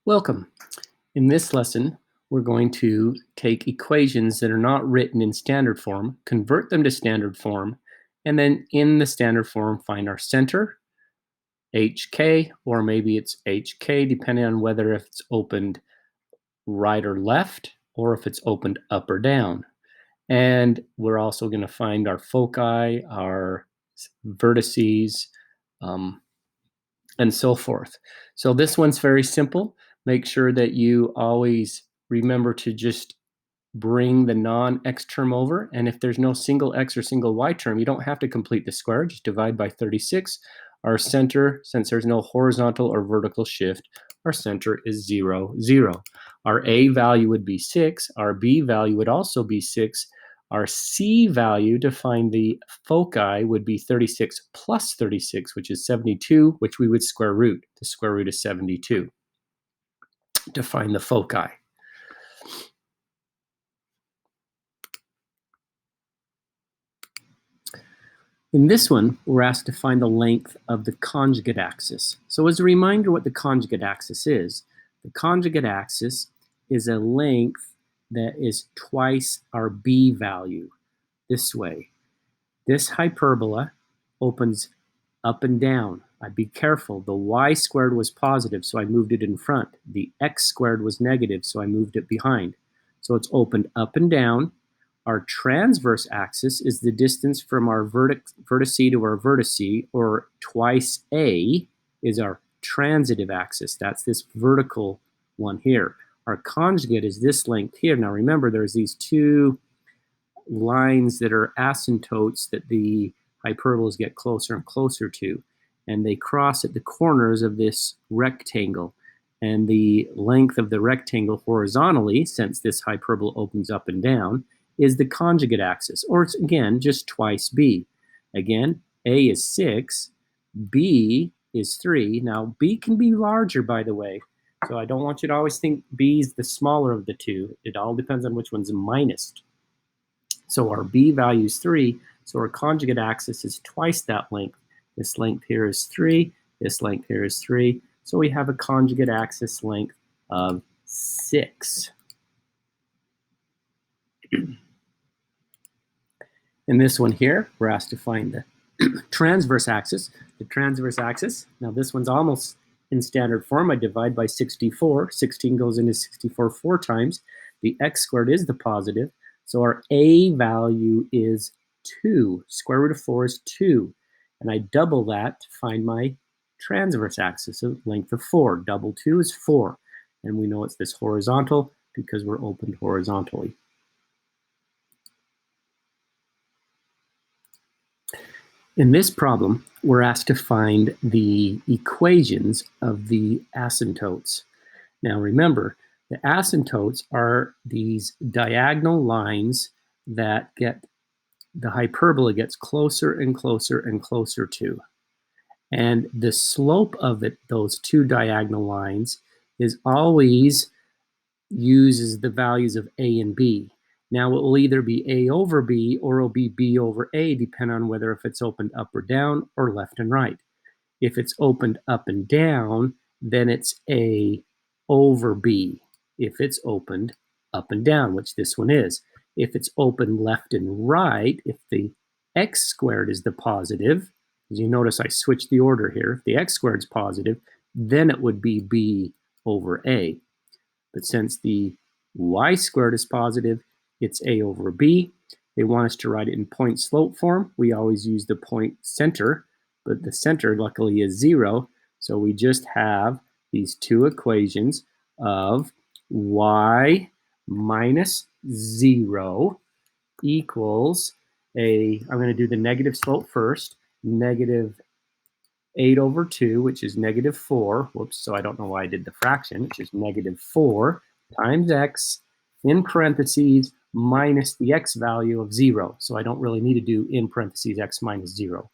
Welcome. In this lesson, we're going to take equations that are not written in standard form, convert them to standard form, and then in the standard form find our center, HK, or maybe it's HK, depending on whether if it's opened right or left, or if it's opened up or down. And we're also going to find our foci, our vertices, and so forth. So this one's very simple. Make sure that you always remember to just bring the non-x term over. And if there's no single x or single y term, you don't have to complete the square. Just divide by 36. Our center, since there's no horizontal or vertical shift, our center is 0, 0. Our a value would be 6. Our b value would also be 6. Our c value to find the foci would be 36 plus 36, which is 72, which we would square root. The square root is 72 to find the foci. In this one, we're asked to find the length of the conjugate axis. So as a reminder what the conjugate axis is, the conjugate axis is a length that is twice our b value this way. This hyperbola opens up and down. I'd be careful. The y squared was positive, so I moved it in front. The x squared was negative, so I moved it behind. So it's opened up and down. Our transverse axis is the distance from our vertex to our vertice, or twice a is our transitive axis. That's this vertical one here. Our conjugate is this length here. Now remember, there's these two lines that are asymptotes that the hyperbolas get closer and closer to, and they cross at the corners of this rectangle. And the length of the rectangle horizontally, since this hyperbola opens up and down, is the conjugate axis, or it's again just twice b. Again, a is 6, b is 3. Now b can be larger, by the way, so I don't want you to always think b is the smaller of the two. It all depends on which one's minus. So our b value is 3, so our conjugate axis is twice that length. This length here is 3, this length here is 3, so we have a conjugate axis length of 6. In this one here, we're asked to find the transverse axis. The transverse axis, now this one's almost in standard form. I divide by 64. 16 goes into 64 4 times. The x squared is the positive, so our a value is 2. Square root of 4 is 2. And I double that to find my transverse axis, so length of 4. Double 2 is 4. And we know it's this horizontal because we're opened horizontally. In this problem, we're asked to find the equations of the asymptotes. Now remember, the asymptotes are these diagonal lines that the hyperbola gets closer and closer and closer to. And the slope of it, those two diagonal lines, is always uses the values of a and b. Now it will either be a over b or it'll be b over a, depending on whether if it's opened up or down or left and right. If it's opened up and down, then it's a over b. If it's opened up and down, which this one is. If it's opened left and right, if the x squared is the positive, as you notice I switched the order here, if the x squared is positive, then it would be b over a. But since the y squared is positive, it's a over b. They want us to write it in point slope form. We always use the point center, but the center luckily is 0. So we just have these two equations of y minus 0 equals I'm going to do the negative slope first, negative 8 over 2, which is negative 4. Whoops, so I don't know why I did the fraction, which is negative 4 times x in parentheses minus the x value of 0. So I don't really need to do in parentheses x minus 0.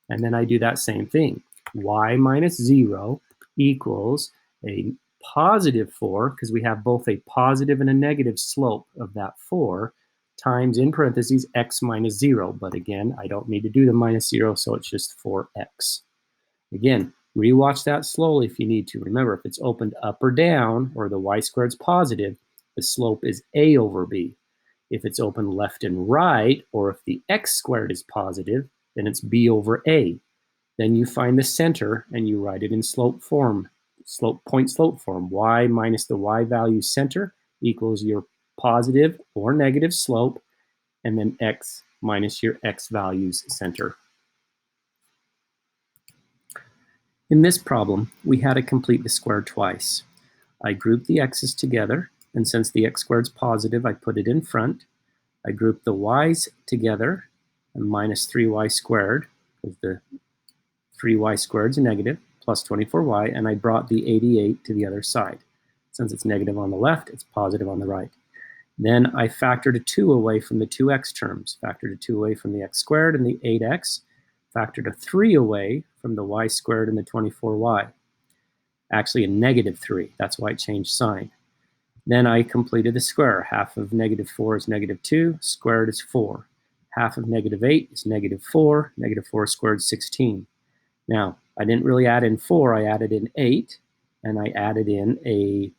And then I do that same thing. Y minus 0 equals a positive 4, because we have both a positive and a negative slope of that 4, times in parentheses x minus 0. But again, I don't need to do the minus 0, so it's just 4x. Again, Rewatch that slowly if you need to. Remember, if it's opened up or down, or the y squared's positive, the slope is a over b. If it's open left and right, or if the x squared is positive, then it's b over a. Then you find the center and you write it in slope form, point slope form. Y minus the y value center equals your positive or negative slope, and then x minus your x values center. In this problem, we had to complete the square twice. I grouped the x's together, and since the x squared is positive, I put it in front. I grouped the y's together, and minus 3y squared, because the 3y squared is negative, plus 24y, and I brought the 88 to the other side. Since it's negative on the left, it's positive on the right. Then I factored a 2 away from the 2x terms, factored a 2 away from the x squared and the 8x, factored a 3 away from the y squared and the 24y. Actually a negative 3, that's why it changed sign. Then I completed the square. Half of negative 4 is negative 2, squared is 4. Half of negative 8 is negative 4, negative 4 squared is 16. Now, I didn't really add in 4, I added in 8, and I added in a,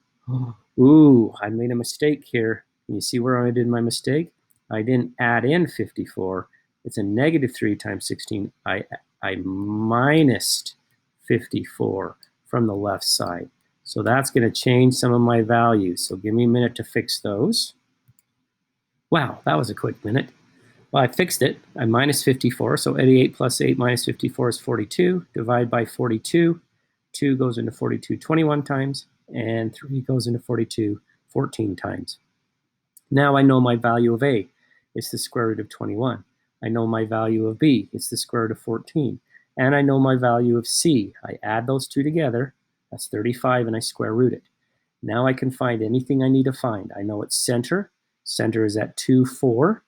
I made a mistake here. Can you see where I did my mistake? I didn't add in 54. It's a negative 3 times 16. I minused 54 from the left side. So that's going to change some of my values. So give me a minute to fix those. Wow, that was a quick minute. Well, I fixed it. I minus 54. So 88 plus 8 minus 54 is 42. Divide by 42. 2 goes into 42 21 times, and 3 goes into 42 14 times. Now I know my value of A. It's the square root of 21. I know my value of B. It's the square root of 14. And I know my value of C. I add those two together. That's 35, and I square root it. Now I can find anything I need to find. I know its center. Center is at 2, 4.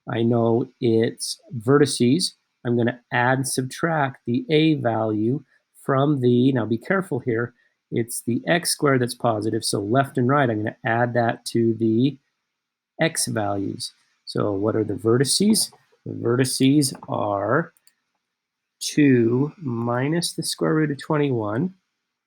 I know its vertices. I'm going to add and subtract the A value from the, now be careful here, it's the x squared that's positive, so left and right, I'm going to add that to the x values. So what are the vertices? The vertices are 2 minus the square root of 21,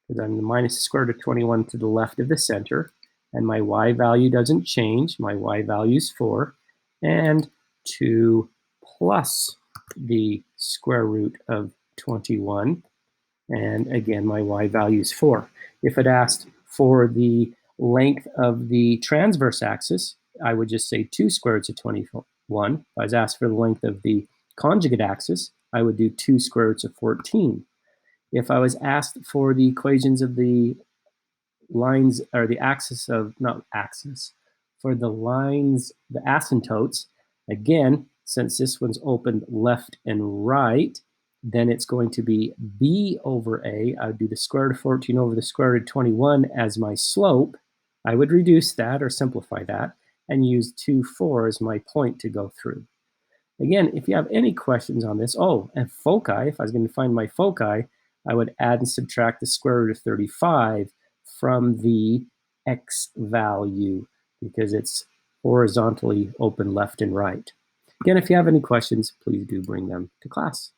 because I'm minus the square root of 21 to the left of the center, and my y value doesn't change. My y value is 4, and 2 plus the square root of 21, and again, my y value is 4. If it asked for the length of the transverse axis, I would just say 2 square roots of 21. If I was asked for the length of the conjugate axis, I would do 2 square roots of 14. If I was asked for the equations of the lines, or the axis of, not axis, for the lines, the asymptotes, again, since this one's opened left and right, then it's going to be b over a. I would do the square root of 14 over the square root of 21 as my slope. I would reduce that or simplify that and use 2, 4 as my point to go through. Again, if you have any questions on this, and foci, if I was going to find my foci, I would add and subtract the square root of 35 from the x value because it's horizontally open left and right. Again, if you have any questions, please do bring them to class.